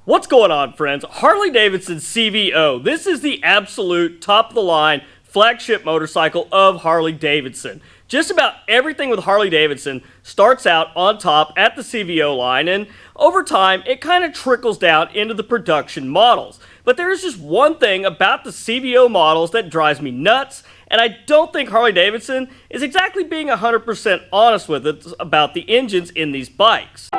What's going on, friends? Harley-Davidson CVO. This is the absolute top-of-the-line flagship motorcycle of Harley-Davidson. Just about everything with Harley-Davidson starts out on top at the CVO line, and over time, it kind of trickles down into the production models. But there's just one thing about the CVO models that drives me nuts, and I don't think Harley-Davidson is exactly being 100% honest with it about the engines in these bikes.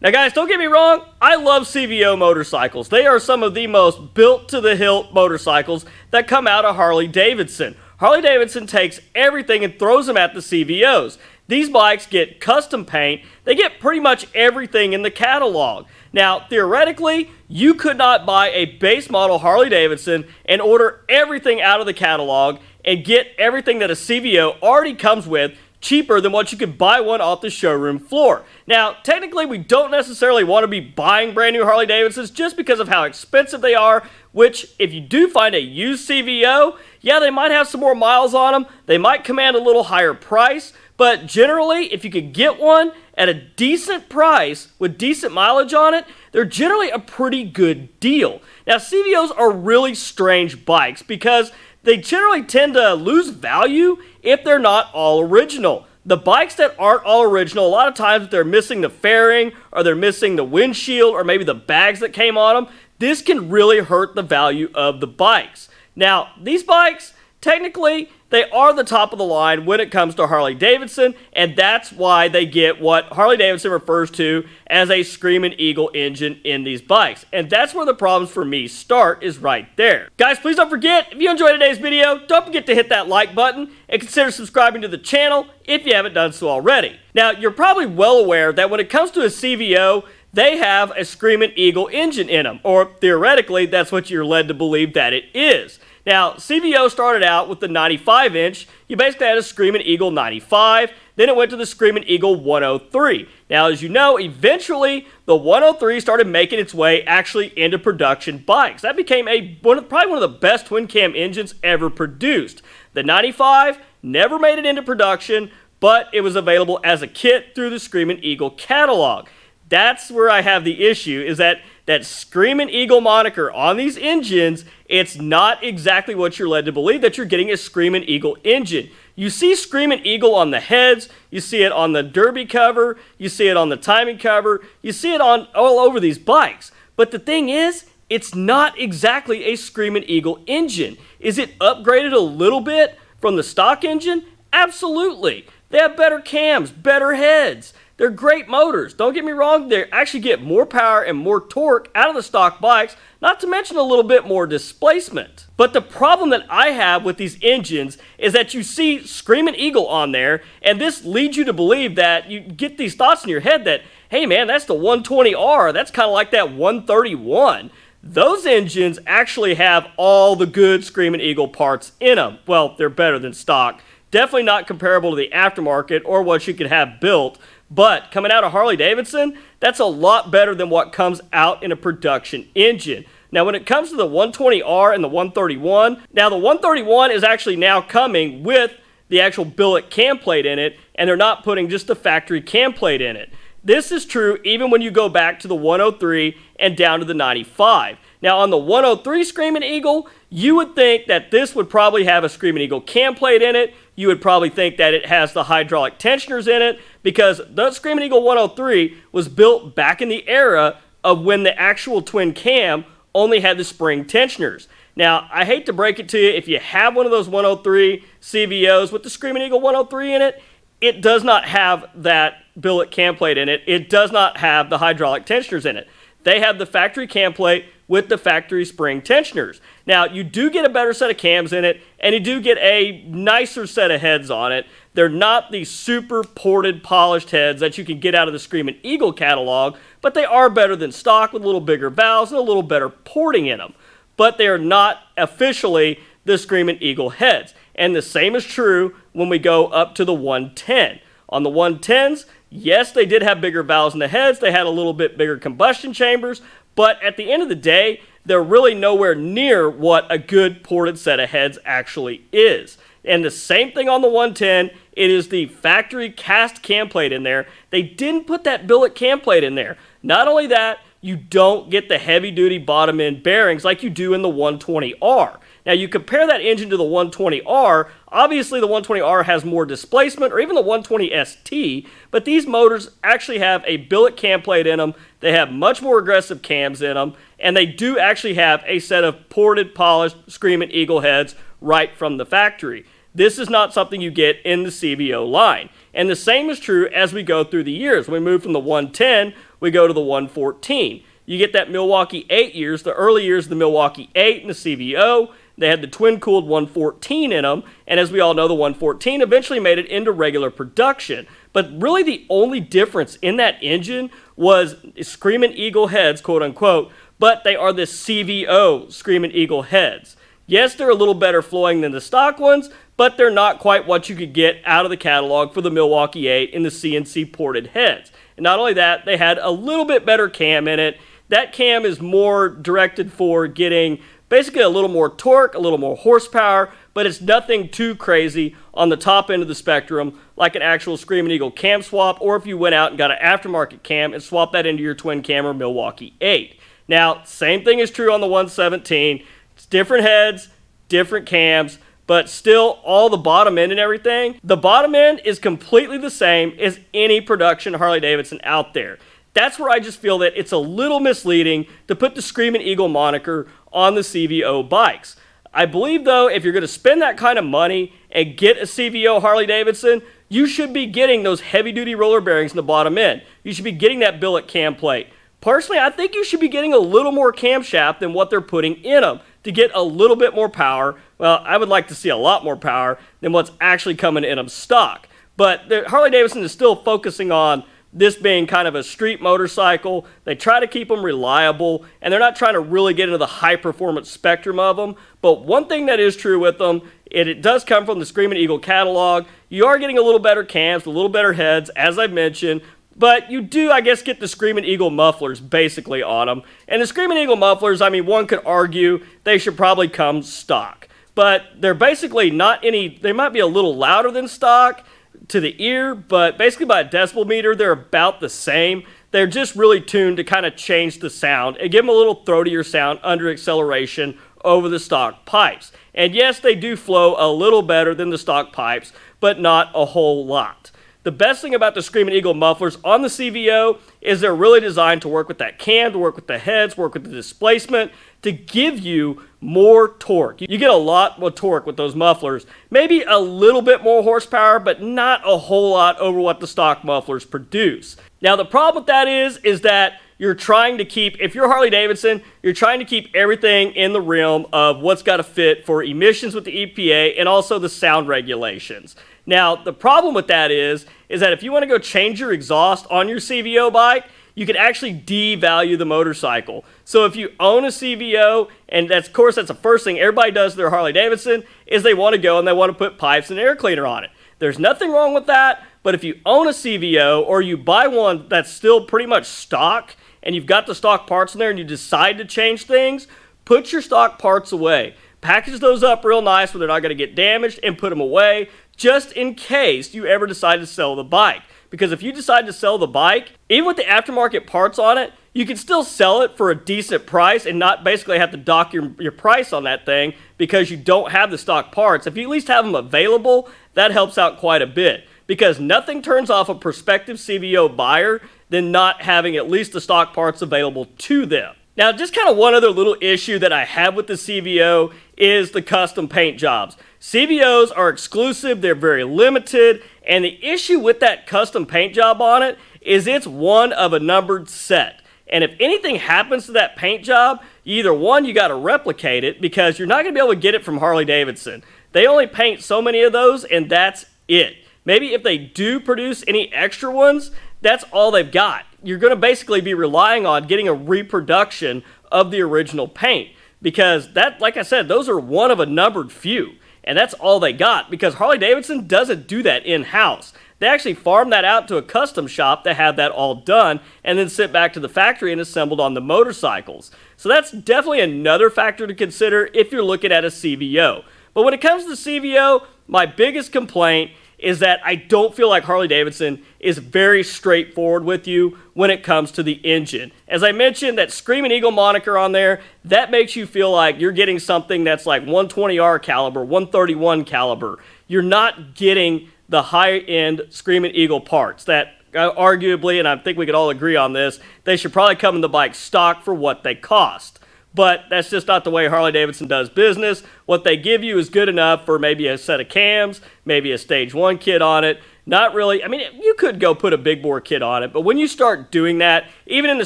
Now guys, don't get me wrong, I love CVO motorcycles. They are some of the most built-to-the-hilt motorcycles that come out of Harley-Davidson. Harley-Davidson takes everything and throws them at the CVOs. These bikes get custom paint. They get pretty much everything in the catalog. Now, theoretically, you could not buy a base model Harley-Davidson and order everything out of the catalog and get everything that a CVO already comes with cheaper than what you could buy one off the showroom floor. Now, technically, we don't necessarily want to be buying brand new Harley-Davidsons just because of how expensive they are, which, if you do find a used CVO, yeah, they might have some more miles on them, they might command a little higher price, but generally, if you could get one at a decent price with decent mileage on it, they're generally a pretty good deal. Now, CVOs are really strange bikes because they generally tend to lose value if they're not all original. The bikes that aren't all original, a lot of times they're missing the fairing or they're missing the windshield or maybe the bags that came on them. This can really hurt the value of the bikes. Now, these bikes, technically, they are the top of the line when it comes to Harley-Davidson, and that's why they get what Harley-Davidson refers to as a Screamin Eagle engine in these bikes. And that's where the problems for me start, is right there. Guys, please don't forget, if you enjoyed today's video, don't forget to hit that like button and consider subscribing to the channel if you haven't done so already. Now, you're probably well aware that when it comes to a CVO, they have a Screamin Eagle engine in them, or theoretically, that's what you're led to believe that it is. Now, CVO started out with the 95-inch. You basically had a Screamin Eagle 95. Then it went to the Screamin Eagle 103. Now, as you know, eventually, the 103 started making its way actually into production bikes. That became probably one of the best twin-cam engines ever produced. The 95 never made it into production, but it was available as a kit through the Screamin Eagle catalog. That's where I have the issue, is that Screamin Eagle moniker on these engines, it's not exactly what you're led to believe, that you're getting a Screamin Eagle engine. You see Screamin Eagle on the heads, you see it on the Derby cover, you see it on the timing cover, you see it on all over these bikes. But the thing is, it's not exactly a Screamin Eagle engine. Is it upgraded a little bit from the stock engine? Absolutely. They have better cams, better heads. They're great motors. Don't get me wrong, they actually get more power and more torque out of the stock bikes, not to mention a little bit more displacement. But the problem that I have with these engines is that you see Screamin Eagle on there, and this leads you to believe that you get these thoughts in your head that, hey man, that's the 120R, that's kind of like that 131. Those engines actually have all the good Screamin Eagle parts in them. Well, they're better than stock. Definitely not comparable to the aftermarket or what you could have built. But coming out of Harley-Davidson, that's a lot better than what comes out in a production engine. Now, when it comes to the 120R and the 131, now the 131 is actually now coming with the actual billet cam plate in it, and they're not putting just the factory cam plate in it. This is true even when you go back to the 103 and down to the 95. Now, on the 103 Screamin Eagle, you would think that this would probably have a Screamin Eagle cam plate in it. You would probably think that it has the hydraulic tensioners in it, because the Screamin Eagle 103 was built back in the era of when the actual twin cam only had the spring tensioners. Now, I hate to break it to you, if you have one of those 103 CVOs with the Screamin Eagle 103 in it, it does not have that billet cam plate in it. It does not have the hydraulic tensioners in it. They have the factory cam plate with the factory spring tensioners. Now, you do get a better set of cams in it, and you do get a nicer set of heads on it. They're not the super ported, polished heads that you can get out of the Screamin Eagle catalog, but they are better than stock with a little bigger valves and a little better porting in them. But they are not officially the Screamin Eagle heads. And the same is true when we go up to the 110. On the 110s, yes, they did have bigger valves in the heads. They had a little bit bigger combustion chambers. But at the end of the day, they're really nowhere near what a good ported set of heads actually is. And the same thing on the 110, It is the factory cast cam plate in there. They didn't put that billet cam plate in there. Not only that, you don't get the heavy-duty bottom-end bearings like you do in the 120R. Now, you compare that engine to the 120R, obviously the 120R has more displacement, or even the 120ST, but these motors actually have a billet cam plate in them, they have much more aggressive cams in them, and they do actually have a set of ported, polished Screamin Eagle heads right from the factory. This is not something you get in the CVO line. And the same is true as we go through the years. When we move from the 110, we go to the 114. You get that Milwaukee 8 years, the early years of the Milwaukee 8 and the CVO. They had the twin-cooled 114 in them, and as we all know, the 114 eventually made it into regular production. But really the only difference in that engine was Screamin Eagle heads, quote-unquote, but they are the CVO Screamin Eagle heads. Yes, they're a little better flowing than the stock ones, but they're not quite what you could get out of the catalog for the Milwaukee 8 in the CNC ported heads. And not only that, they had a little bit better cam in it. That cam is more directed for getting basically a little more torque, a little more horsepower, but it's nothing too crazy on the top end of the spectrum like an actual Screamin Eagle cam swap, or if you went out and got an aftermarket cam and swapped that into your twin cam or Milwaukee 8. Now, same thing is true on the 117. It's different heads, different cams, but still all the bottom end and everything. The bottom end is completely the same as any production Harley-Davidson out there. That's where I just feel that it's a little misleading to put the Screamin Eagle moniker on the CVO bikes. I believe, though, if you're going to spend that kind of money and get a CVO Harley-Davidson, you should be getting those heavy-duty roller bearings in the bottom end. You should be getting that billet cam plate. Personally, I think you should be getting a little more camshaft than what they're putting in them to get a little bit more power. Well, I would like to see a lot more power than what's actually coming in them stock. But Harley-Davidson is still focusing on this being kind of a street motorcycle. They try to keep them reliable, and they're not trying to really get into the high-performance spectrum of them. But one thing that is true with them, it does come from the Screamin Eagle catalog. You are getting a little better cams, a little better heads, as I mentioned, but you do, I guess, get the Screamin Eagle mufflers basically on them. And the Screamin Eagle mufflers, I mean, one could argue they should probably come stock. But they're basically not any, they might be a little louder than stock to the ear, but basically by a decibel meter, they're about the same. They're just really tuned to kind of change the sound and give them a little throatier sound under acceleration over the stock pipes. And yes, they do flow a little better than the stock pipes, but not a whole lot. The best thing about the Screamin Eagle mufflers on the CVO is they're really designed to work with that cam, to work with the heads, work with the displacement, to give you more torque. You get a lot more torque with those mufflers. Maybe a little bit more horsepower, but not a whole lot over what the stock mufflers produce. Now, the problem with that is that you're trying to keep, if you're Harley-Davidson, you're trying to keep everything in the realm of what's got to fit for emissions with the EPA and also the sound regulations. Now, the problem with that is that if you want to go change your exhaust on your CVO bike, you can actually devalue the motorcycle. So if you own a CVO, and that's, of course, that's the first thing everybody does to their Harley-Davidson, is they want to go and they want to put pipes and air cleaner on it. There's nothing wrong with that, but if you own a CVO or you buy one that's still pretty much stock, and you've got the stock parts in there and you decide to change things, put your stock parts away. Package those up real nice where they're not going to get damaged and put them away just in case you ever decide to sell the bike. Because if you decide to sell the bike, even with the aftermarket parts on it, you can still sell it for a decent price and not basically have to dock your price on that thing because you don't have the stock parts. If you at least have them available, that helps out quite a bit. Because nothing turns off a prospective CVO buyer than not having at least the stock parts available to them. Now, just kind of one other little issue that I have with the CVO is the custom paint jobs. CVOs are exclusive, they're very limited, and the issue with that custom paint job on it is it's one of a numbered set. And if anything happens to that paint job, either one, you got to replicate it because you're not going to be able to get it from Harley-Davidson. They only paint so many of those, and that's it. Maybe if they do produce any extra ones, that's all they've got. You're going to basically be relying on getting a reproduction of the original paint because that, like I said, those are one of a numbered few. And that's all they got because Harley-Davidson doesn't do that in-house. They actually farm that out to a custom shop that have that all done and then sent back to the factory and assembled on the motorcycles. So that's definitely another factor to consider if you're looking at a CVO. But when it comes to CVO, my biggest complaint is that I don't feel like Harley-Davidson is very straightforward with you when it comes to the engine. As I mentioned, that Screamin Eagle moniker on there, that makes you feel like you're getting something that's like 120R caliber, 131 caliber. You're not getting the high-end Screamin Eagle parts that arguably, and I think we could all agree on this, they should probably come in the bike stock for what they cost. But that's just not the way Harley-Davidson does business. What they give you is good enough for maybe a set of cams, maybe a stage 1 kit on it. Not really. I mean, you could go put a big bore kit on it, but when you start doing that, even in the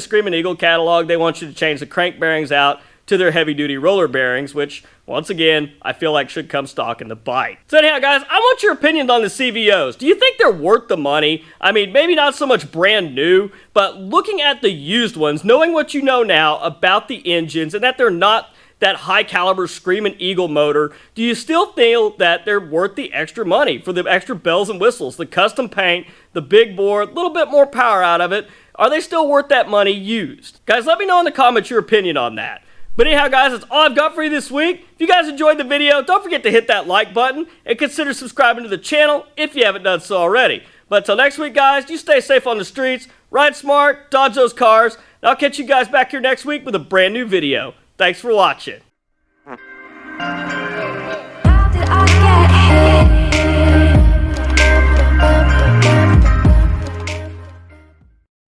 Screamin Eagle catalog, they want you to change the crank bearings out to their heavy-duty roller bearings, which, once again, I feel like should come stock in the bike. So anyhow, guys, I want your opinions on the CVOs. Do you think they're worth the money? I mean, maybe not so much brand new, but looking at the used ones, knowing what you know now about the engines and that they're not that high-caliber Screamin Eagle motor, do you still feel that they're worth the extra money for the extra bells and whistles, the custom paint, the big bore, a little bit more power out of it? Are they still worth that money used? Guys, let me know in the comments your opinion on that. But anyhow, guys, that's all I've got for you this week. If you guys enjoyed the video, don't forget to hit that like button and consider subscribing to the channel if you haven't done so already. But until next week, guys, you stay safe on the streets, ride smart, dodge those cars, and I'll catch you guys back here next week with a brand new video. Thanks for watching.